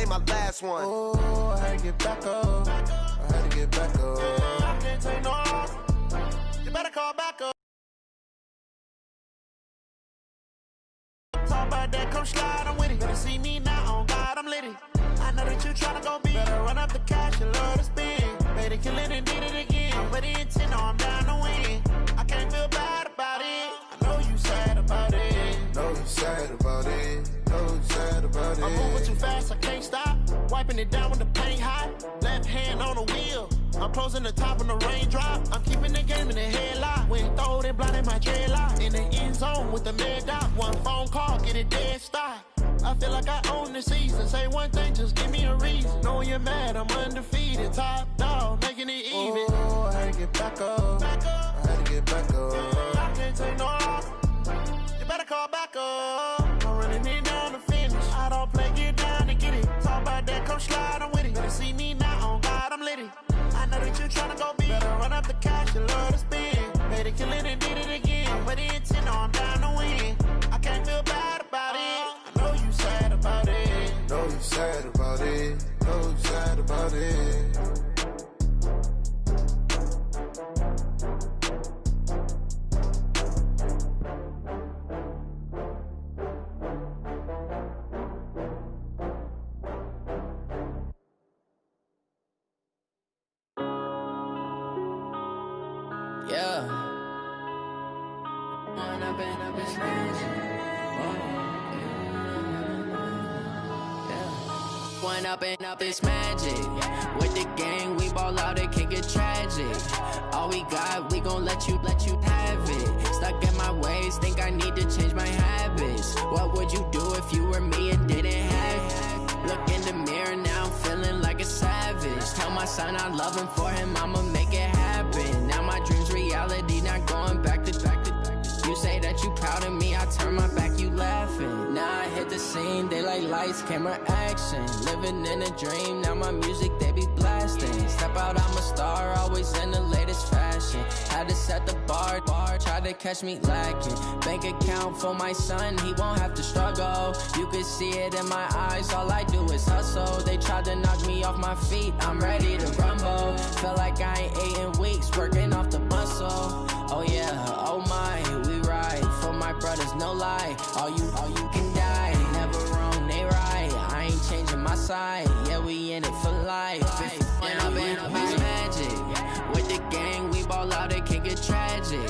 ain't my last one. Oh, I had to get back up. I had to get back up. I can't take no loss. You better call back up. Talk about that, come slide, I'm with it. Better see me now, on God, I'm litty. I know that you tryna go be. Better run up the cash, you love to spend. Better kill it and did it again. I'm with the intent, no, I'm down to win. I can't feel bad about it. I know you sad about it. Know you sad about it. Know you sad about it. I'm moving too fast, I can't stop. Wiping it down with the paint hot. Left hand on the wheel. I'm closing the top when the raindrop. I'm keeping the game in the headlock. When throw it, blinding my dreadlock. In the end zone with the mad dot. One phone call, get it dead stop. I feel like I own the season. Say one thing, just give me a reason. Knowing you're mad, I'm undefeated. Top dog, making it even. Oh, I had to get back up. I had to get back up. I can't take no loss. You better call back up. I'm running it down to finish. I don't play, get down to get it. Talk about that, come slide, I'm with it. Better see me now, on God, I'm litty. I know that you tryna go be. Better run up the cash, you love to spend. Better kill it and did it again. I'm with the intent, no, I'm down to win. I can't feel bad about it. I know you sad about it. Know you sad about it. Know you sad about it. Yeah. One up and up is magic. With the gang, we ball out, it can get tragic. All we got, we gon' let you have it. Stuck in my ways, think I need to change my habits. What would you do if you were me and didn't have it? Look in the mirror, now I'm feeling like a savage. Tell my son I love him, for him I'ma make it happen. Now my dream's reality, not going back to. You say that you proud of me, I turn my back, you laughing. Now I hit the scene, they like lights, camera, action. Living in a dream, now my music, they be blasting. Step out, I'm a star, always in the latest fashion. Had to set the bar, try to catch me lacking. Bank account for my son, he won't have to struggle. You can see it in my eyes, all I do is hustle. They tried to knock me off my feet, I'm ready to rumble. Feel like I ain't ate in weeks, working off the muscle. Oh yeah, oh my, we ride for my brothers, no lie. All you can die, never wrong, they right. I ain't changing my side, yeah, we in it for life. When I've been up, it's magic. With the gang, we ball out, it can get tragic.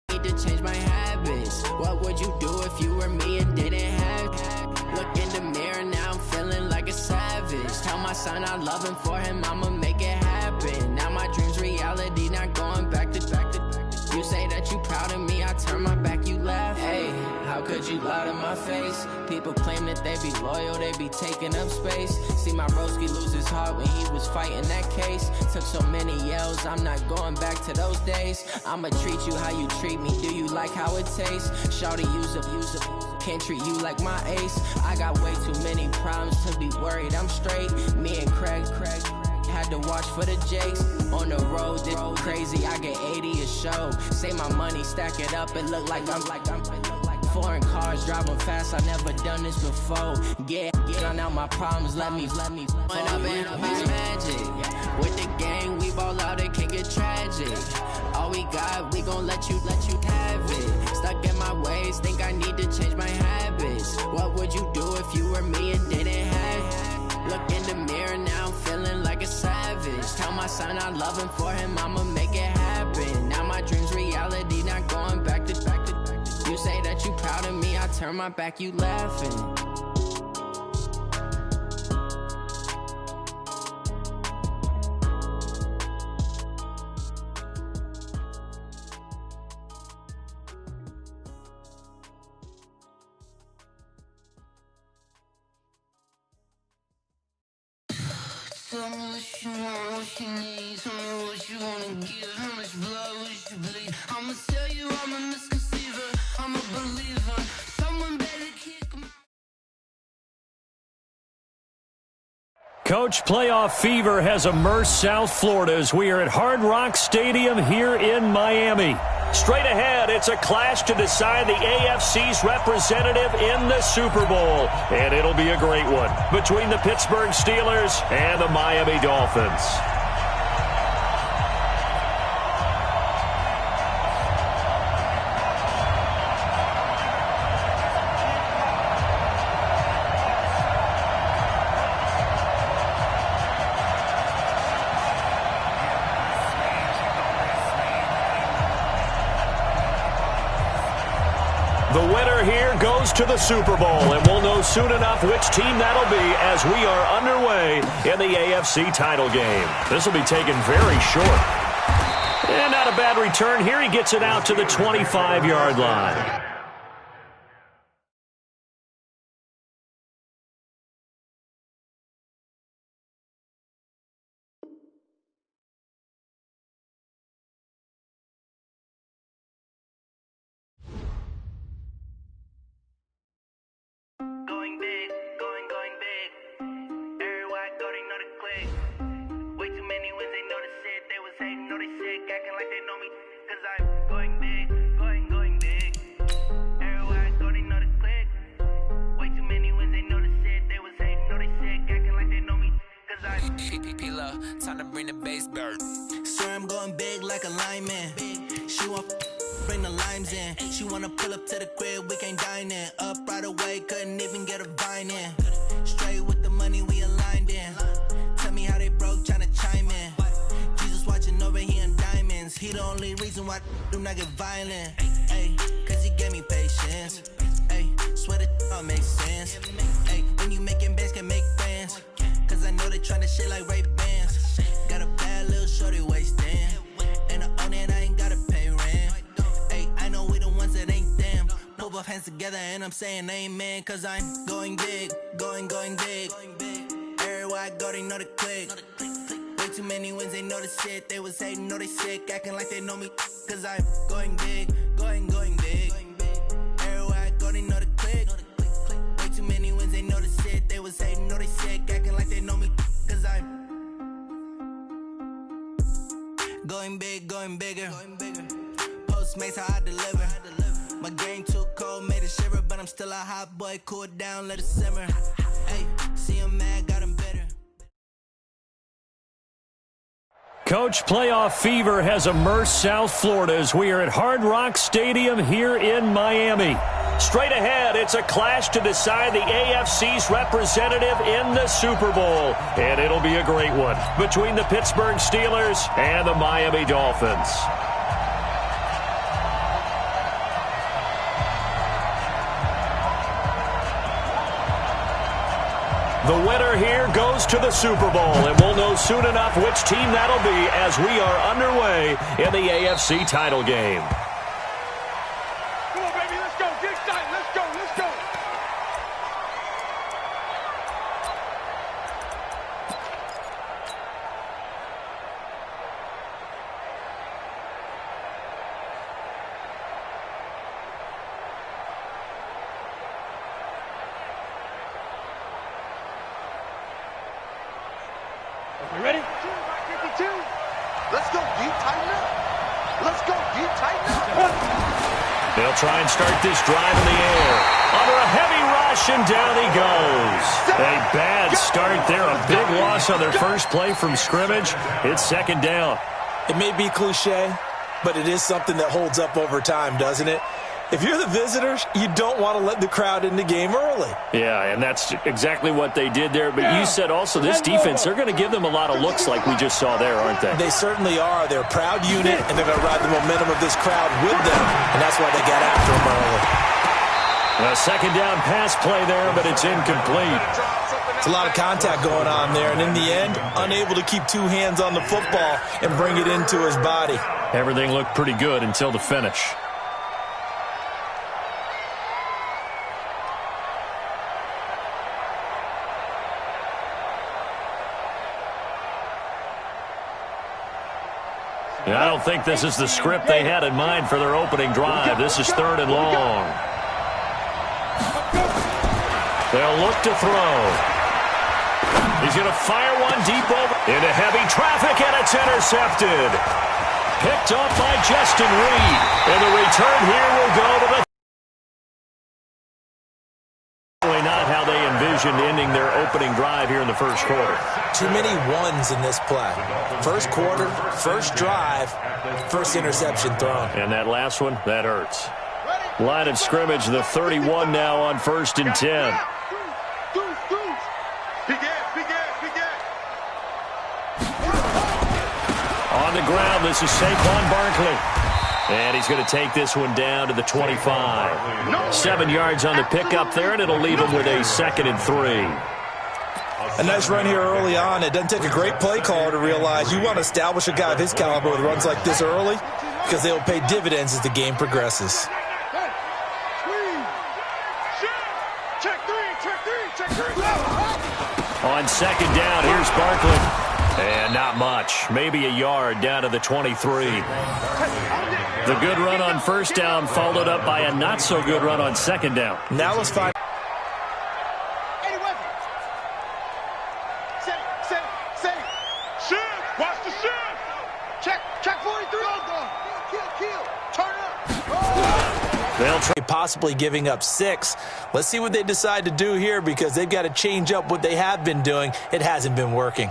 Need to change my habits. What would you do if you were me and didn't have it? Look in the mirror, now I'm feeling like a savage. Tell my son I love him, for him I'ma make it happen. Now my dream's reality, not going back to. You say that you proud of me, I turn my back, you laugh. Hey, how could you lie to my face? People claim that they be loyal, they be taking up space. See my broski lose his heart when he was fighting that case. Took so many yells, I'm not going back to those days. I'ma treat you how you treat me, do you like how it tastes? Shawty, use up, can't treat you like my ace. I got way too many problems to be worried, I'm straight. Me and Craig had to watch for the Jakes. On the road, this crazy, I get 80 a show. Say my money, stack it up, it look like I'm foreign cars, driving fast, I never done this before. Get on out my problems, let me When I've been up, it's magic. With the gang, we ball out, it can get tragic. All we got, we gon' let you have it. Stuck in my ways, think I need to change my habits. What would you do if you were me and didn't have it? Look in the mirror, now I'm feeling like a savage. Tell my son I love him, for him I'ma make it happen. Now my dream's reality, not going back to. You say that you proud of me, I turn my back, you laughing. Tell me what you want, what you need. Tell me what you wanna give. How much blood would you bleed? I'ma tell you I'm a misconceiver. I'm a believer. Someone better kick my... Coach, playoff fever has immersed South Florida as we are at Hard Rock Stadium here in Miami. Straight ahead, it's a clash to decide the AFC's representative in the Super Bowl. And it'll be a great one between the Pittsburgh Steelers and the Miami Dolphins. The winner here goes to the Super Bowl, and we'll know soon enough which team that'll be as we are underway in the AFC title game. This will be taken very short. And not a bad return here. He gets it out to the 25-yard line. Time to bring the bass back. Swear I'm going big like a lineman. She want bring the limes in. She wanna pull up to the crib, we can't dine in. Up right away, couldn't even get a vine in. Straight with the money we aligned in. Tell me how they broke, tryna chime in. Jesus watching over here in diamonds. He the only reason why do not get violent. Ay, cause he gave me patience. Ay, swear that all makes sense. Ay, when you making bands can make friends. Cause I know they tryna shit like Ray Bans. Got a bad little shorty wasting. And I own it, I ain't gotta pay rent. Ay, I know we the ones that ain't them. Put both hands together and I'm saying amen. Cause I'm going big, going big. Everywhere I go, they know the click. Way too many wins, they know the shit. They was hating, know they sick, acting like they know me. Cause I'm going big, going big. Everywhere I go, they know the click. Way too many wins, they know the shit. They was hating, know they sick, acting like they know me. Cause I'm going big, going bigger. Postmates how I deliver. My game too cold, made it shiver. But I'm still a hot boy, cool it down, let it simmer. Hey, see him mad, got him bitter. Coach, playoff fever has immersed South Florida as we are at Hard Rock Stadium here in Miami. Straight ahead, it's a clash to decide the AFC's representative in the Super Bowl. And it'll be a great one between the Pittsburgh Steelers and the Miami Dolphins. The winner here goes to the Super Bowl, and we'll know soon enough which team that'll be as we are underway in the AFC title game. Come on, baby, let's go. Get excited. Let's go. Let's go. You ready? 52. Let's go deep, tighten up. Let's go deep, tighten up. They'll try and start this drive in the air. Under a heavy rush, and down he goes. A bad start there. A big loss on their first play from scrimmage. It's second down. It may be cliche, but it is something that holds up over time, doesn't it? If you're the visitors, you don't want to let the crowd in the game early. Yeah, and that's exactly what they did there. But you said also this defense, they're going to give them a lot of looks like we just saw there, aren't they? They certainly are. They're a proud unit, and they're going to ride the momentum of this crowd with them. And that's why they got after them early. A second down pass play there, but it's incomplete. It's a lot of contact going on there, and in the end, unable to keep two hands on the football and bring it into his body. Everything looked pretty good until the finish. I don't think this is the script they had in mind for their opening drive. This is 3rd and long. They'll look to throw. He's going to fire one deep over into heavy traffic, and it's intercepted. picked off by Justin Reed. And the return here will go to the... Not how they envisioned ending their opening drive here in the first quarter. Too many ones in this play. First quarter, first drive, first interception thrown. And that last one, that hurts. Line of scrimmage, the 31 now on 1st and 10. On the ground, this is Saquon Barkley. And he's going to take this one down to the 25. 7 yards on the pickup there, and it'll leave him with a 2nd and 3. A nice run here early on. It doesn't take a great play caller to realize you want to establish a guy of his caliber with runs like this early because they'll pay dividends as the game progresses. On 2nd down, here's Barkley. And not much. Maybe a yard down to the 23. The good run on 1st down followed up by a not-so-good run on 2nd down. Now let's find... Watch the shift. Check 43. Kill. Turn up. They'll try possibly giving up 6. Let's see what they decide to do here because they've got to change up what they have been doing. It hasn't been working.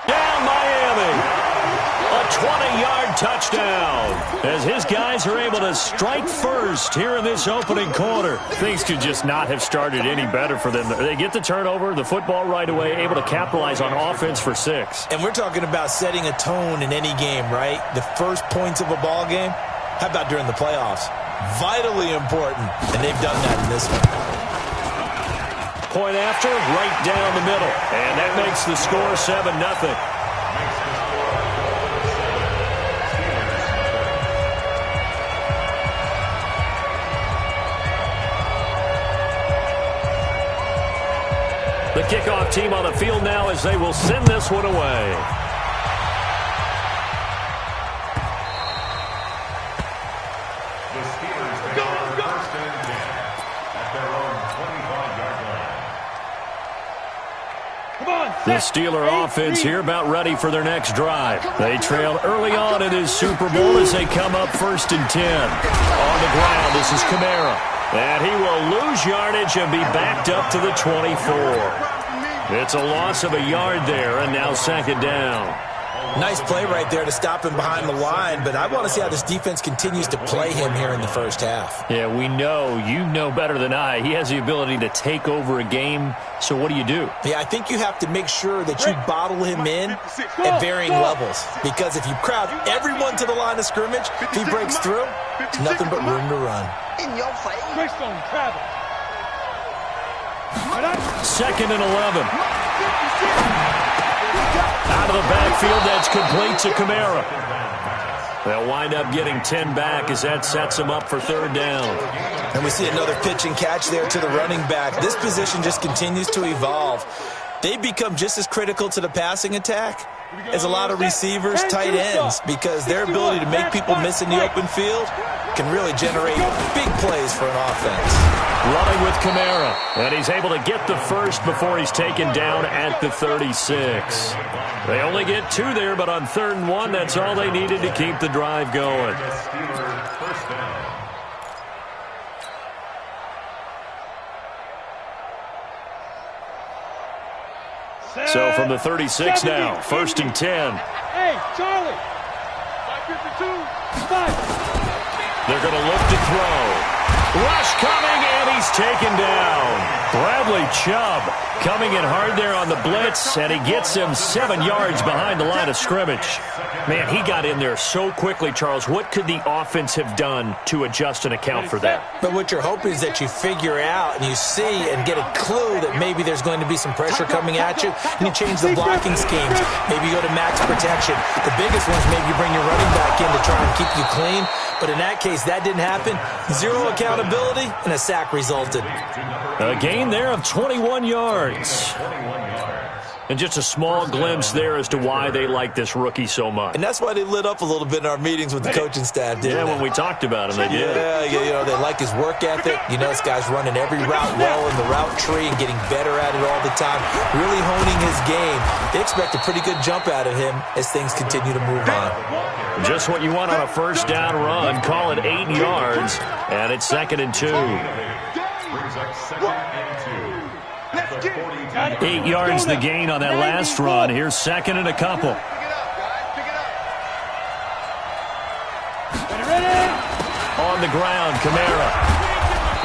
Down Miami. A 20-yard touchdown. As his guys are able to strike first here in this opening quarter. Things could just not have started any better for them. They get the turnover, the football right away, able to capitalize on offense for 6. And we're talking about setting a tone in any game, right? The first points of a ball game. How about during the playoffs? Vitally important, and they've done that in this one. Point after, right down the middle. And that makes the score 7-0. The kickoff team on the field now as they will send this one away. The Steeler offense here about ready for their next drive. They trail early on in this Super Bowl as they come up 1st and 10. On the ground, this is Kamara. And he will lose yardage and be backed up to the 24. It's a loss of a yard there, and now 2nd down. Nice play right there to stop him behind the line, but I want to see how this defense continues to play him here in the first half. Yeah, we know. You know better than I. He has the ability to take over a game, so what do you do? Yeah, I think you have to make sure that you bottle him in at varying levels, because if you crowd everyone to the line of scrimmage, if he breaks through, it's nothing but room to run. In your face. 2nd and 11. Out of the backfield, that's complete to Kamara. They'll wind up getting 10 back as that sets them up for 3rd down. And we see another pitch and catch there to the running back. This position just continues to evolve. They've become just as critical to the passing attack as a lot of receivers, tight ends, because their ability to make people miss in the open field can really generate big plays for an offense. Running with Kamara, and he's able to get the first before he's taken down at the 36. They only get 2 there, but on 3rd and 1, that's all they needed to keep the drive going. So from the 36 now, 1st and 10. Hey, Charlie. 552. They're going to look to throw. Rush coming, and he's taken down. Bradley Chubb coming in hard there on the blitz, and he gets him 7 yards behind the line of scrimmage. Man, he got in there so quickly, Charles. What could the offense have done to adjust and account for that? But what you're hoping is that you figure out and you see and get a clue that maybe there's going to be some pressure coming at you, and you change the blocking schemes. Maybe you go to max protection. The biggest ones, maybe you bring your running back in to try and keep you clean. But in that case, that didn't happen. 0 accountability, and a sack resulted. A gain there of 21 yards. And just a small glimpse there as to why they like this rookie so much. And that's why they lit up a little bit in our meetings with the coaching staff, didn't they? When we talked about him, they did. Yeah, they like his work ethic. This guy's running every route well in the route tree and getting better at it all the time, really honing his game. They expect a pretty good jump out of him as things continue to move on. Just what you want on a first down run. Call it 8 yards, and it's 2nd and 2. 8 yards the gain on that last run. Here's 2nd and a couple. On the ground, Kamara.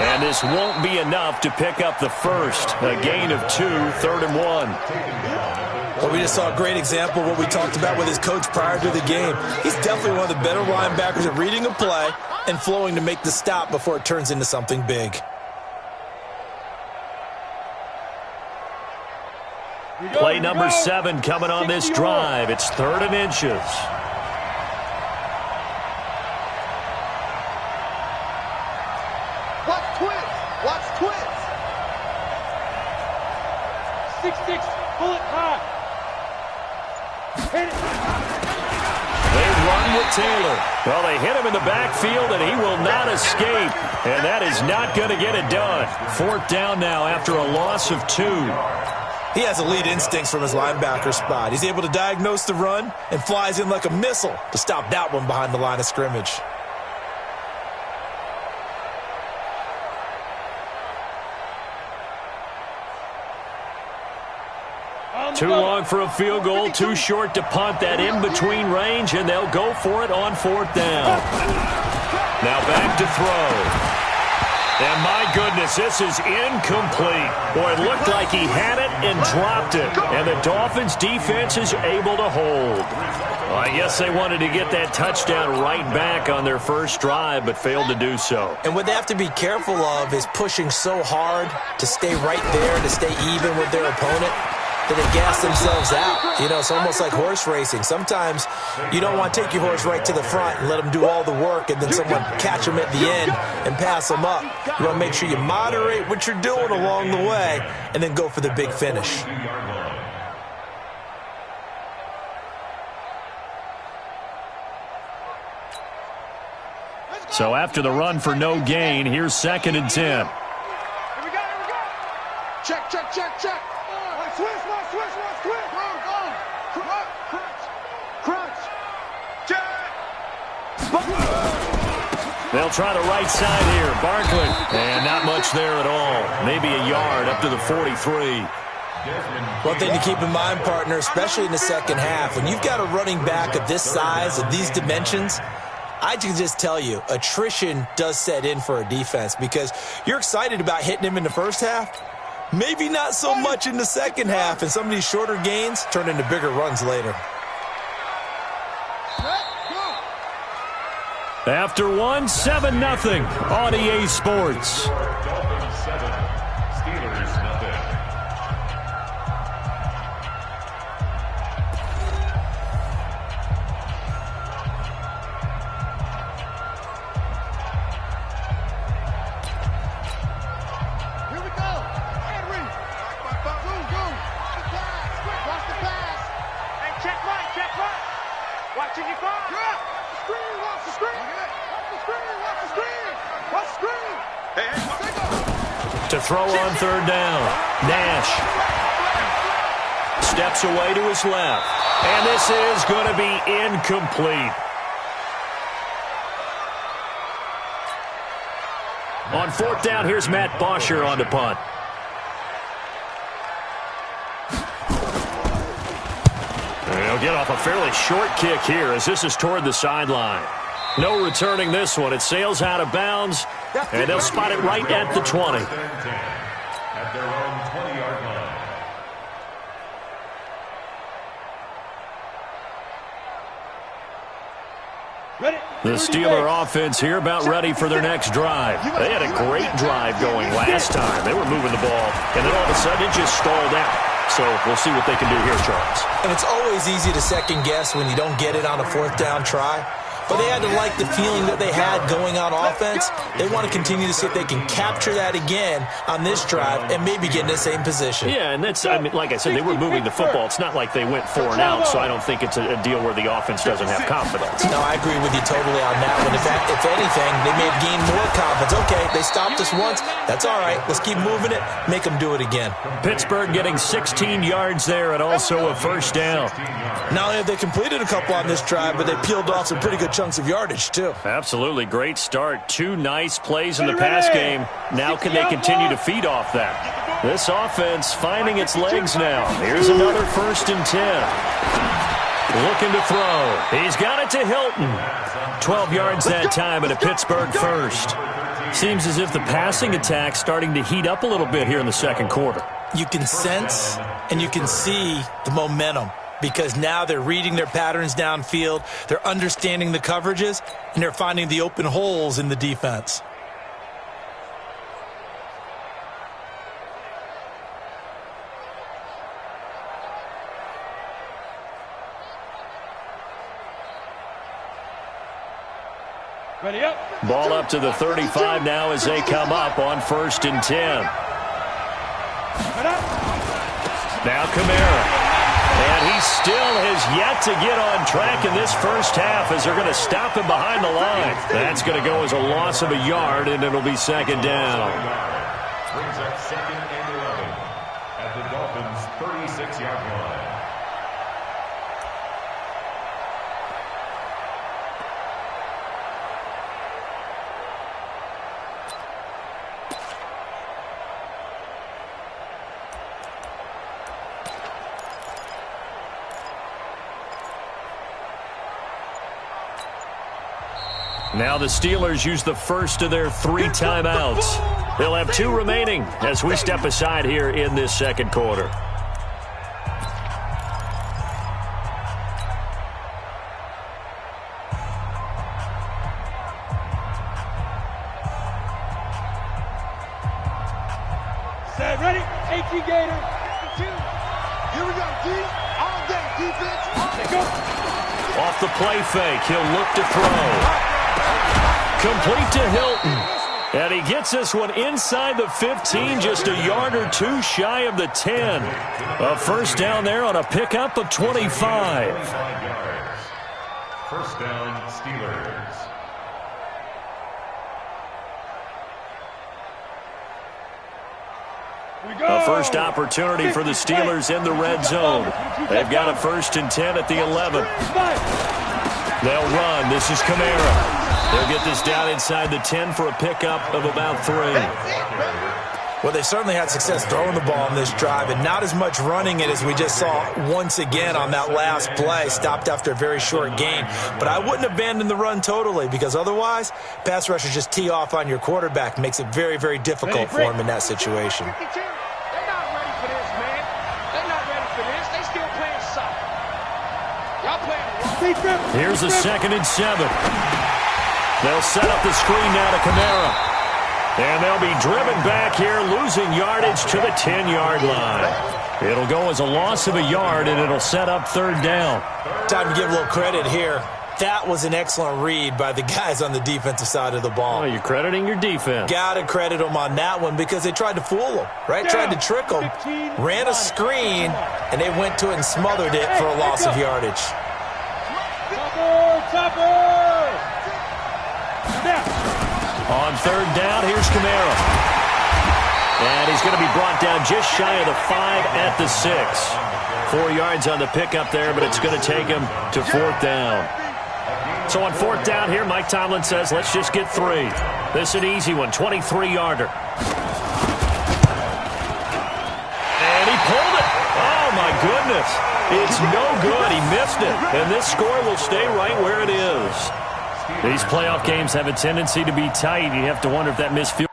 And this won't be enough to pick up the first. A gain of 2, 3rd and 1. Well, we just saw a great example of what we talked about with his coach prior to the game. He's definitely one of the better linebackers at reading a play and flowing to make the stop before it turns into something big. Play number 7 coming on this drive. It's 3rd and inches. Watch twins. Watch twins. 6-6. Pull it high. Hit it. They run with Taylor. Well, they hit him in the backfield, and he will not escape. And that is not going to get it done. 4th down now after a loss of 2. He has elite instincts from his linebacker spot. He's able to diagnose the run and flies in like a missile to stop that one behind the line of scrimmage. Too long for a field goal, too short to punt. That in-between range, and they'll go for it on 4th down. Now back to throw. And my goodness, this is incomplete. Boy, it looked like he had it and dropped it. And the Dolphins' defense is able to hold. Well, I guess they wanted to get that touchdown right back on their first drive, but failed to do so. And what they have to be careful of is pushing so hard to stay right there, to stay even with their opponent, that they gas themselves out. It's almost like horse racing. Sometimes you don't want to take your horse right to the front and let them do all the work and then someone catch them at the end and pass them up. You want to make sure you moderate what you're doing along the way and then go for the big finish. So after the run for no gain, here's 2nd and 10. Here we go. Check, check, check, check. Switch. Crunch. Check. They'll try the right side here. Barkley. And not much there at all. Maybe a yard up to the 43. One thing to keep in mind, partner, especially in the second half, when you've got a running back of this size, of these dimensions, I can just tell you, attrition does set in for a defense because you're excited about hitting him in the first half. Maybe not so much in the second half, and some of these shorter gains turn into bigger runs later. After 1, 7-0 on EA Sports. Dolphins 7, Steelers nothing. Here we go. Henry. Go. Watch the pass. Hey, check right. Watching your car. Watch the screen. Hey, To throw on 3rd down. Nash steps away to his left. And this is going to be incomplete. On 4th down, here's Matt Bosher on the punt. And he'll get off a fairly short kick here as this is toward the sideline. No returning this one. It sails out of bounds, and they'll spot it right at the 20. At their own 20-yard line. The Steeler offense here about ready for their next drive. They had a great drive going last time. They were moving the ball, and then all of a sudden it just stalled out. So we'll see what they can do here, Charles. And it's always easy to second guess when you don't get it on a 4th down try. but they had to like the feeling that they had going on offense. They want to continue to see if they can capture that again on this drive and maybe get in the same position. Yeah, and that's, I mean, like I said, they were moving the football. It's not like they went 4 and out, so I don't think it's a deal where the offense doesn't have confidence. No, I agree with you totally on that one. In fact, if anything, they may have gained more confidence. Okay, they stopped us once. That's all right. Let's keep moving it, make them do it again. Pittsburgh getting 16 yards there and also a first down. Not only have they completed a couple on this drive, but they peeled off some pretty good chunks of yardage, too. Absolutely. Great start. 2 nice plays in the pass game. Now can they continue to feed off that? This offense finding its legs now. Here's another 1st and 10. Looking to throw. He's got it to Hilton. 12 yards that time and a Pittsburgh first. Seems as if the passing attack's starting to heat up a little bit here in the second quarter. You can sense and you can see the momentum because now they're reading their patterns downfield, they're understanding the coverages, and they're finding the open holes in the defense. Ready up. Ball up to the 35 now as they come up on 1st and 10. Now Kamara. And he still has yet to get on track in this first half as they're going to stop him behind the line. That's going to go as a loss of a yard, and it'll be 2nd down. Brings up 2nd and 11 at the Dolphins' 36-yard line. Now the Steelers use the first of their 3 timeouts. They'll have 2 remaining as we step aside here in this second quarter. Set, ready? 18 Gator. Here we go, D. All day, defense. Go. Off the play fake, he'll look to throw. Complete to Hilton. And he gets this one inside the 15, just a yard or 2 shy of the 10. A first down there on a pickup of 25. 1st down, Steelers. A first opportunity for the Steelers in the red zone. They've got a 1st and 10 at the 11. They'll run. This is Kamara. They'll get this down inside the 10 for a pickup of about 3. Well, they certainly had success throwing the ball on this drive, and not as much running it as we just saw once again on that last play, stopped after a very short gain. But I wouldn't abandon the run totally, because otherwise, pass rushers just tee off on your quarterback. Makes it very, very difficult for him in that situation. They're not ready for this, man. They're not ready for this. They still playing soccer. Y'all playing. Here's a 2nd and 7. They'll set up the screen now to Kamara. And they'll be driven back here, losing yardage to the 10-yard line. It'll go as a loss of a yard, and it'll set up 3rd down. Time to give a little credit here. That was an excellent read by the guys on the defensive side of the ball. Oh, you're crediting your defense. Got to credit them on that one because they tried to fool them, right? Tried to trick them, ran a screen, and they went to it and smothered it for a loss of yardage. Topper! On 3rd down, here's Kamara. And he's going to be brought down just shy of the 5 at the 6. 4 yards on the pickup there, but it's going to take him to 4th down. So on 4th down here, Mike Tomlin says, let's just get 3. This is an easy one, 23-yarder. And he pulled it. Oh, my goodness. It's no good. He missed it. And this score will stay right where it is. These playoff games have a tendency to be tight. You have to wonder if that missed field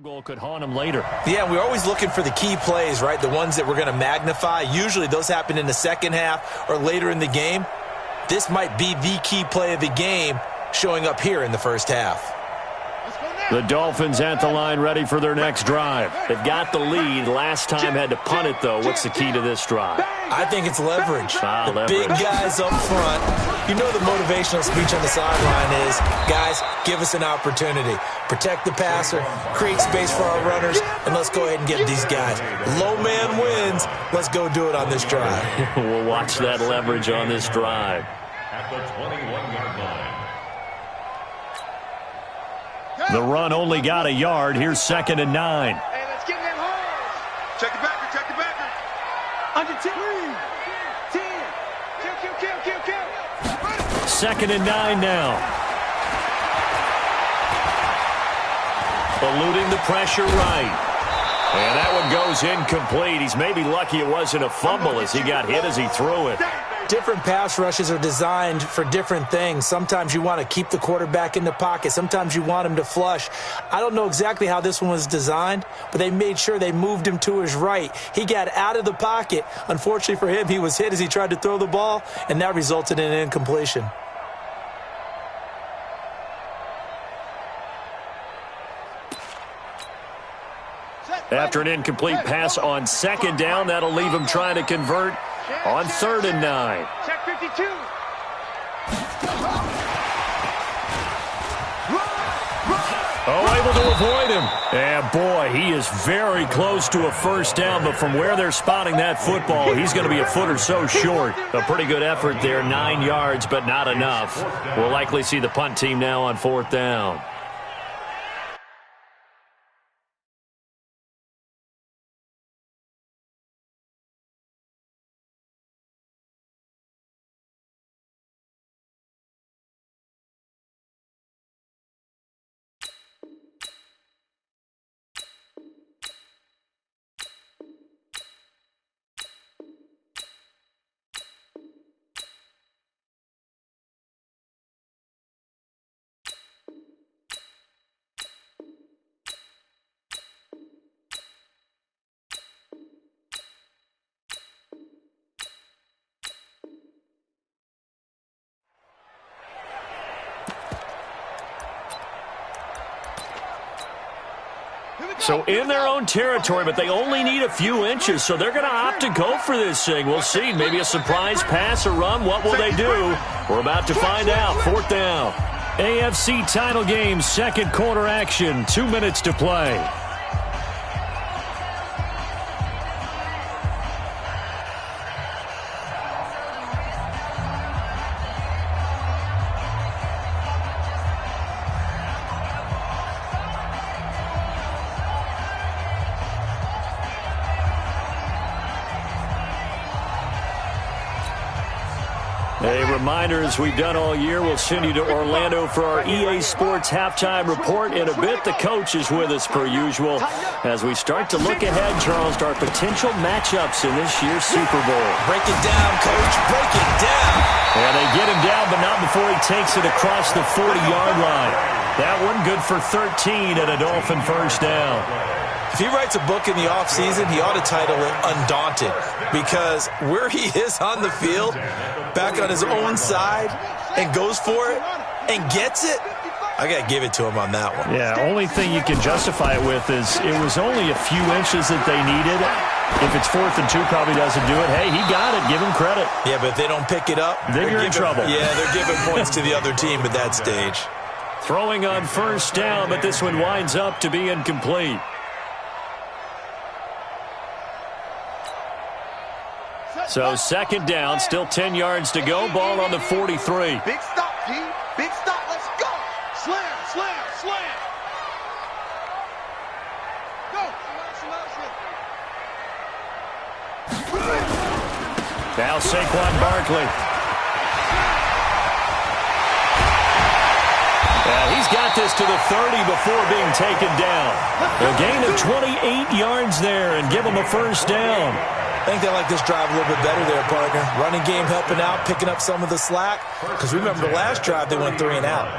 Goal could haunt him later. Yeah, we're always looking for the key plays, right? The ones that we're going to magnify. Usually those happen in the second half or later in the game. This might be the key play of the game showing up here in the first half. The Dolphins at the line ready for their next drive. They've got the lead. Last time had to punt it, though. What's the key to this drive? I think it's leverage. Leverage. Big guys up front. You know the motivational speech on the sideline is, guys, give us an opportunity. Protect the passer, create space for our runners, and let's go ahead and get these guys. Low man wins. Let's go do it on this drive. We'll watch that leverage on this drive. At the 21-yard line. The run only got a yard. Here's 2nd and 9. Hey, let's get them home. Check the backer, check the backer. Under 10. 10. Kill. 2nd and 9 now. Eluding the pressure right. And that one goes incomplete. He's maybe lucky it wasn't a fumble as he got hit as he threw it. Different pass rushes are designed for different things. Sometimes you want to keep the quarterback in the pocket. Sometimes you want him to flush. I don't know exactly how this one was designed, but they made sure they moved him to his right. He got out of the pocket. Unfortunately for him, he was hit as he tried to throw the ball, and that resulted in an incompletion. After an incomplete pass on 2nd down, that'll leave him trying to convert on 3rd and 9. Check 52. Oh, able to avoid him. And, boy, he is very close to a first down, but from where they're spotting that football, he's going to be a foot or so short. A pretty good effort there, 9 yards, but not enough. We'll likely see the punt team now on 4th down. So in their own territory, but they only need a few inches, so they're going to opt to go for this thing. We'll see. Maybe a surprise pass or run. What will they do? We're about to find out. 4th down. AFC title game, 2nd quarter action. 2 minutes to play. A reminder, as we've done all year, we'll send you to Orlando for our EA Sports halftime report in a bit. The coach is with us per usual as we start to look ahead, Charles, to our potential matchups in this year's Super Bowl. Break it down, Coach. Break it down. And they get him down, but not before he takes it across the 40-yard line. That one good for 13 and a Dolphin first down. If he writes a book in the offseason, he ought to title it Undaunted, because where he is on the field, back on his own side, and goes for it and gets it, I got to give it to him on that one. Yeah, only thing you can justify it with is it was only a few inches that they needed. If it's 4th and 2, probably doesn't do it. Hey, he got it. Give him credit. Yeah, but if they don't pick it up, then you're in trouble. Yeah, they're giving points to the other team at that stage. Throwing on first down, but this one winds up to be incomplete. So 2nd down, still 10 yards to go. Ball on the 43. Big stop, D. Big stop. Let's go. Slam. Go. Now Saquon Barkley. He's got this to the 30 before being taken down. A gain of 28 yards there and give him a first down. I think they like this drive a little bit better there, partner. Running game helping out, picking up some of the slack. Because remember the last drive, they went 3 and out.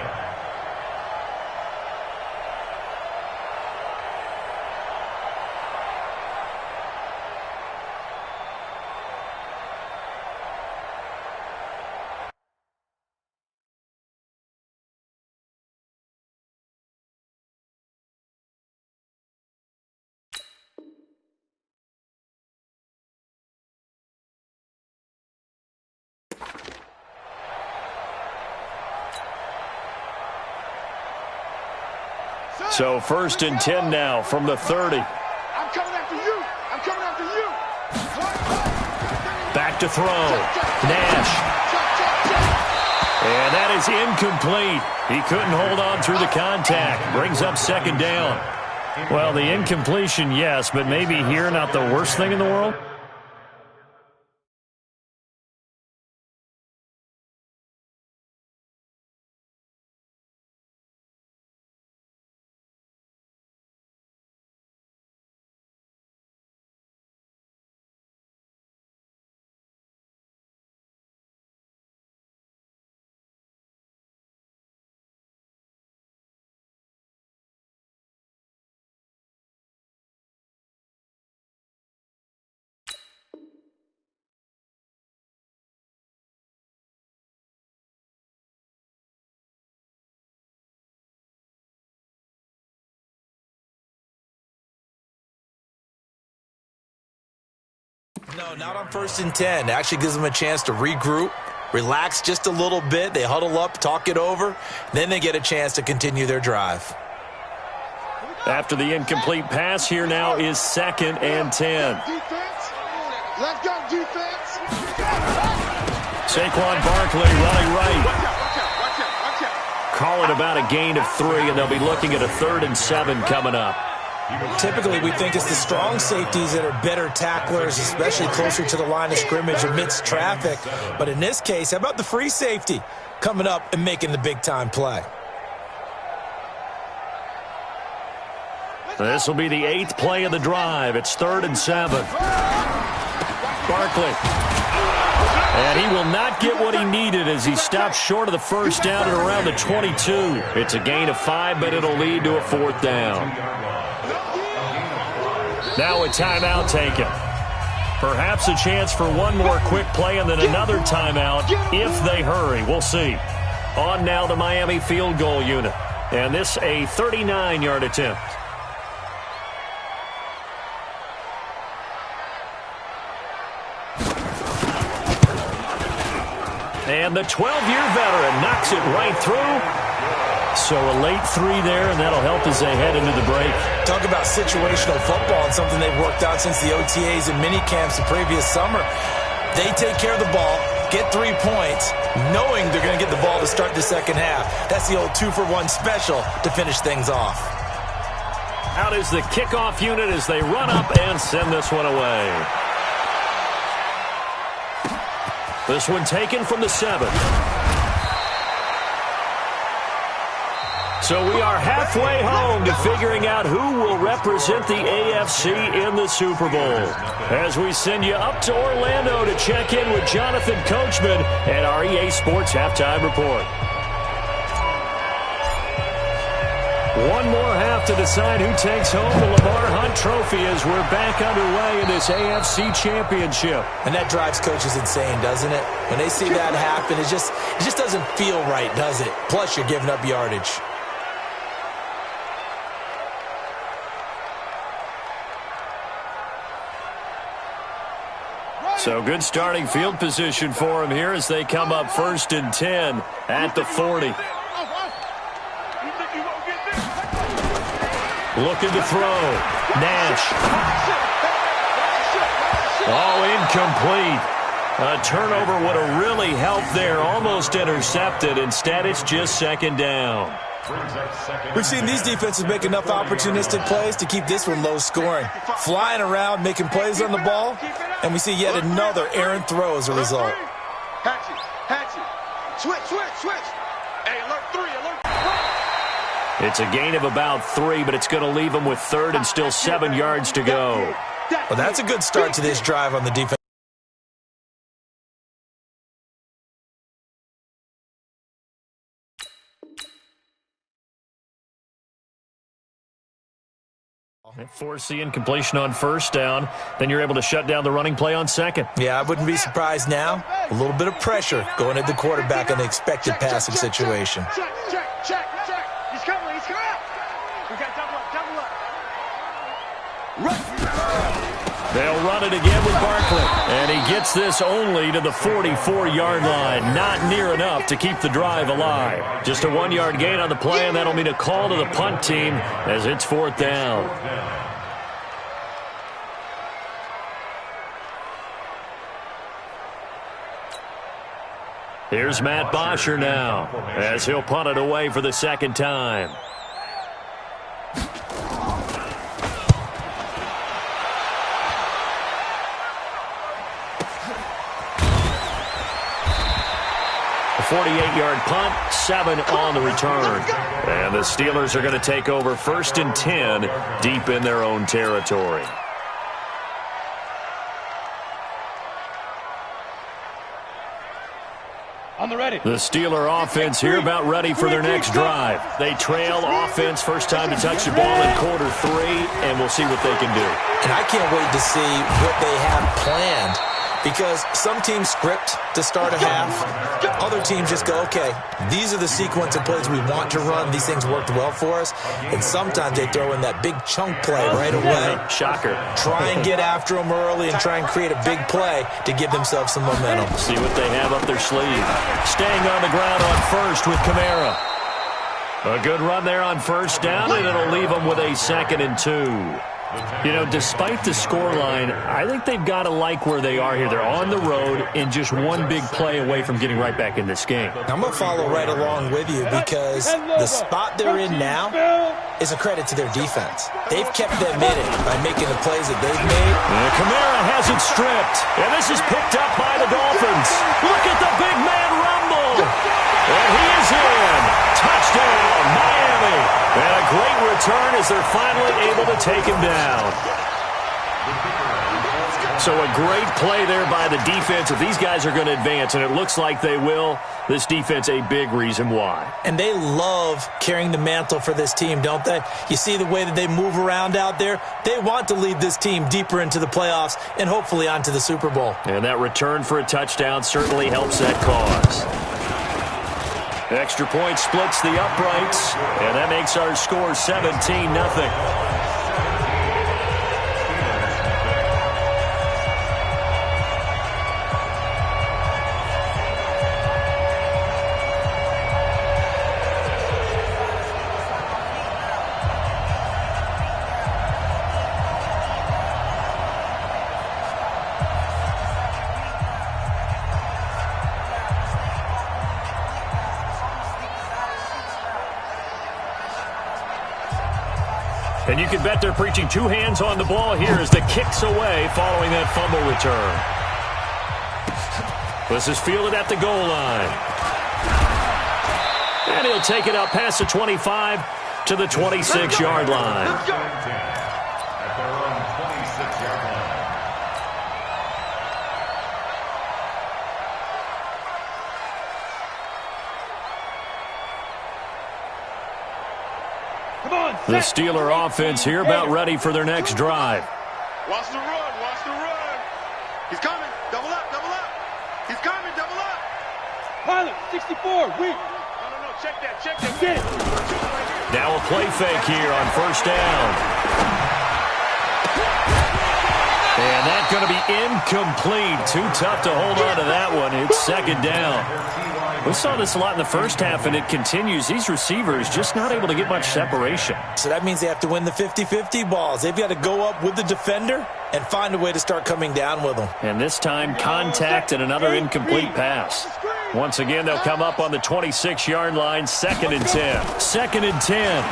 So 1st and 10 now from the 30. I'm coming after you. I'm coming after you. Back to throw. Nash. And that is incomplete. He couldn't hold on through the contact. Brings up 2nd down. Well, the incompletion, yes, but maybe here not the worst thing in the world. No, not on 1st and 10. Actually gives them a chance to regroup, relax just a little bit. They huddle up, talk it over. Then they get a chance to continue their drive. After the incomplete pass, here now is 2nd and 10. Let's go, defense. Saquon Barkley running right. Watch out. Call it about a gain of 3, and they'll be looking at a 3rd and 7 coming up. Typically, we think it's the strong safeties that are better tacklers, especially closer to the line of scrimmage amidst traffic. But in this case, how about the free safety coming up and making the big-time play? This will be the 8th play of the drive. It's 3rd and 7. Barkley. And he will not get what he needed as he stops short of the 1st down at around the 22. It's a gain of 5, but it'll lead to a 4th down. Now a timeout taken. Perhaps a chance for one more quick play and then another timeout if they hurry. We'll see. On now the Miami field goal unit. And this a 39-yard attempt. And the 12-year veteran knocks it right through. So a late 3 there, and that'll help as they head into the break. Talk about situational football and something they've worked on since the OTAs and mini camps the previous summer. They take care of the ball, get 3 points, knowing they're going to get the ball to start the second half. That's the old 2-for-1 special to finish things off. Out is the kickoff unit as they run up and send this one away. This one taken from the 7. So we are halfway home to figuring out who will represent the AFC in the Super Bowl. As we send you up to Orlando to check in with Jonathan Coachman at our EA Sports Halftime Report. One more half to decide who takes home the Lamar Hunt Trophy as we're back underway in this AFC Championship. And that drives coaches insane, doesn't it? When they see that happen, it just doesn't feel right, does it? Plus, you're giving up yardage. So good starting field position for them here as they come up 1st and 10 at the 40. Looking to throw. Nash. Oh, incomplete. A turnover would have really helped there. Almost intercepted. Instead, it's just 2nd down. We've seen these defenses make enough opportunistic plays to keep this one low scoring. Flying around, making plays on the ball, and we see yet another errant throw as a result. Hatchet. Switch. Hey, alert 3. It's a gain of about 3, but it's going to leave them with 3rd and still 7 yards to go. Well, that's a good start to this drive on the defense. Force the incompletion on 1st down. Then you're able to shut down the running play on 2nd. Yeah, I wouldn't be surprised now. A little bit of pressure going at the quarterback in the expected passing situation. Check. He's coming out. We got double up. They'll run it again with Barkley. And he gets this only to the 44-yard line. Not near enough to keep the drive alive. Just a 1-yard gain on the play, and that'll mean a call to the punt team as it's 4th down. Here's Matt Bosher now as he'll punt it away for the 2nd time. A 48-yard punt, 7 on the return. And the Steelers are going to take over 1st and 10 deep in their own territory. The Steeler offense here about ready for their next drive. They trail offense, first time to touch the ball in quarter 3, and we'll see what they can do. And I can't wait to see what they have planned, because some teams script to start a half. Other teams just go, okay, these are the sequence of plays we want to run. These things worked well for us. And sometimes they throw in that big chunk play right away. Shocker. Try and get after them early and try and create a big play to give themselves some momentum. See what they have up their sleeve. Staying on the ground on first with Kamara. A good run there on 1st down, and it'll leave them with a 2nd and 2. You know, despite the scoreline, I think they've got to like where they are here. They're on the road and just one big play away from getting right back in this game. I'm going to follow right along with you, because the spot they're in now is a credit to their defense. They've kept them in it by making the plays that they've made. And Kamara has it stripped, and this is picked up by the Dolphins. Look at the big man rumble. And he is in. Touchdown, Miami. And a great return as they're finally able to take him down. So a great play there by the defense. If these guys are going to advance, and it looks like they will, this defense a big reason why. And they love carrying the mantle for this team, don't they? You see the way that they move around out there? They want to lead this team deeper into the playoffs and hopefully onto the Super Bowl. And that return for a touchdown certainly helps that cause. Extra point splits the uprights, and that makes our score 17-0. And you can bet they're preaching 2 hands on the ball here as the kick's away following that fumble return. This is fielded at the goal line. And he'll take it out past the 25 to the 26-yard line. At their own 26-yard line. The Steeler offense here about ready for their next drive. Watch the run, watch the run. He's coming, double up, double up. He's coming, double up. Pilot, 64, weak. No, check that, check that. Now a play fake here on 1st down. And that's going to be incomplete. Too tough to hold on to that one. It's 2nd down. We saw this a lot in the first half, and it continues. These receivers just not able to get much separation. So that means they have to win the 50-50 balls. They've got to go up with the defender and find a way to start coming down with them. And this time, contact and another incomplete pass. Once again, they'll come up on the 26-yard line, 2nd and 10. 2nd and 10.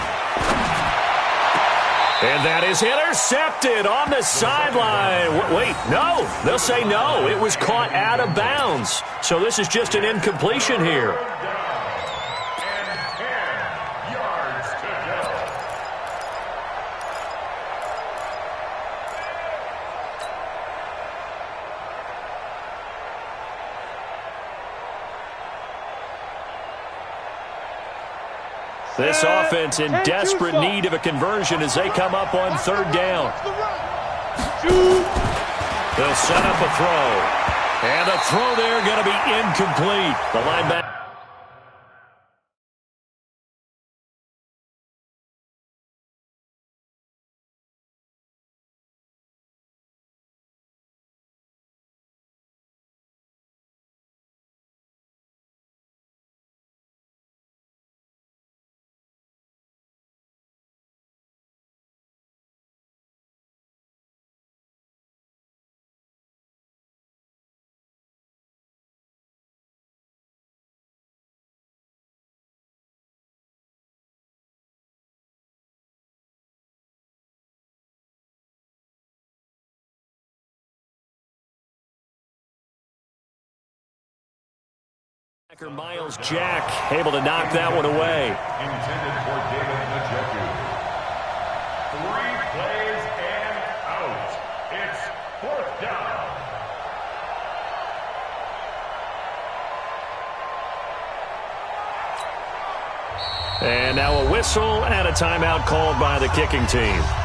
And that is intercepted on the sideline. Wait, no. They'll say no. It was caught out of bounds. So this is just an incompletion here. And 10 yards to go. This offense in desperate need of a conversion as they come up on 3rd down. They'll set up a throw. And the throw there going to be incomplete. The linebacker. Miles Jack able to knock that one away. Intended for David Njoku. 3 plays and out. It's 4th down. And now a whistle and a timeout called by the kicking team.